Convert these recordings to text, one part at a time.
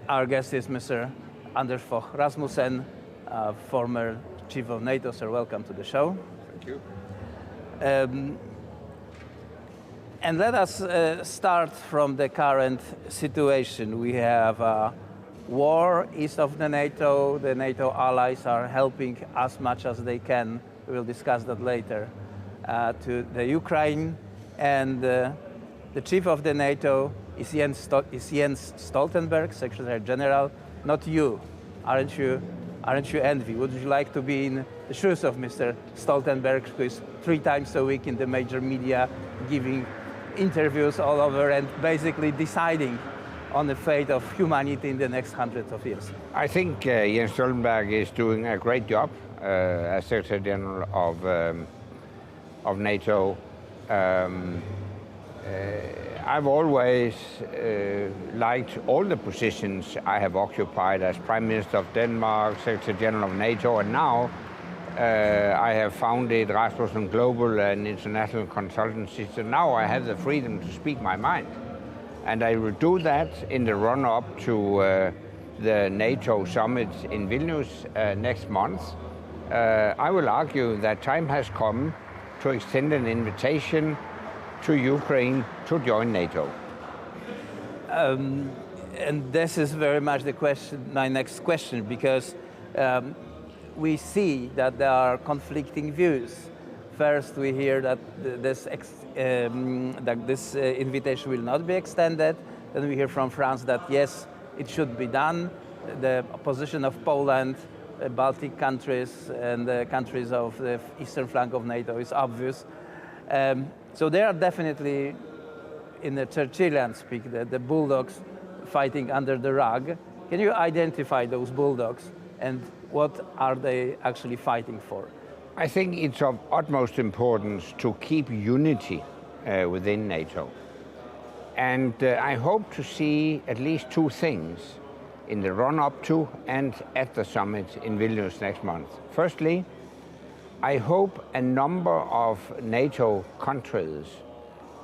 Our guest is Mr. Anders Fogh Rasmussen, former chief of NATO. Sir, welcome to the show. Thank you. And let us start from the current situation. We have war east of the NATO. The NATO allies are helping as much as they can. We will discuss that later. To the Ukraine, and the chief of the NATO is Jens Stoltenberg, Secretary General. Not you, aren't you? Aren't you envy? Would you like to be in the shoes of Mr. Stoltenberg, who is 3 times a week in the major media, giving interviews all over and basically deciding on the fate of humanity in the next hundreds of years? I think Jens Stoltenberg is doing a great job as Secretary General of NATO. I've always liked all the positions I have occupied as Prime Minister of Denmark, Secretary General of NATO, and now I have founded Rasmussen Global, an international consultancy. So now I have the freedom to speak my mind. And I will do that in the run-up to the NATO summit in Vilnius next month. I will argue that time has come to extend an invitation to Ukraine to join NATO. And this is very much the question, my next question, because we see that there are conflicting views. First, we hear that this invitation will not be extended. Then we hear from France that yes, it should be done. The position of Poland, Baltic countries, and the countries of the eastern flank of NATO is obvious. So they are definitely, in the Churchillian speak, the bulldogs fighting under the rug. Can you identify those bulldogs and what are they actually fighting for? I think it's of utmost importance to keep unity within NATO. And I hope to see at least 2 things in the run-up to and at the summit in Vilnius next month. Firstly, I hope a number of NATO countries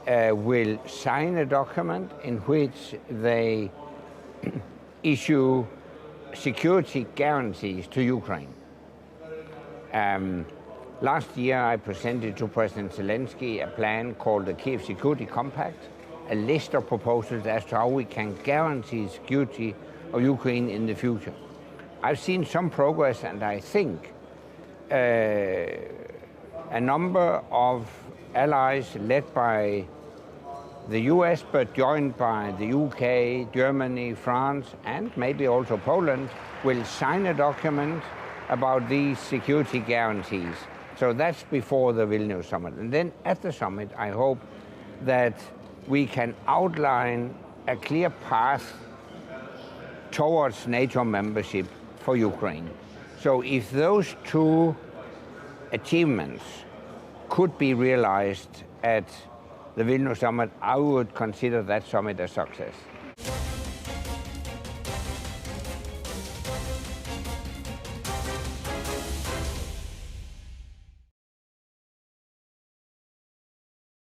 will sign a document in which they issue security guarantees to Ukraine. Last year I presented to President Zelensky a plan called the Kiev Security Compact, a list of proposals as to how we can guarantee security of Ukraine in the future. I've seen some progress, and I think a number of allies led by the US, but joined by the UK, Germany, France, and maybe also Poland, will sign a document about these security guarantees. So that's before the Vilnius summit. And then at the summit, I hope that we can outline a clear path towards NATO membership for Ukraine. So if those 2 achievements could be realized at the Vilnius summit, I would consider that summit a success.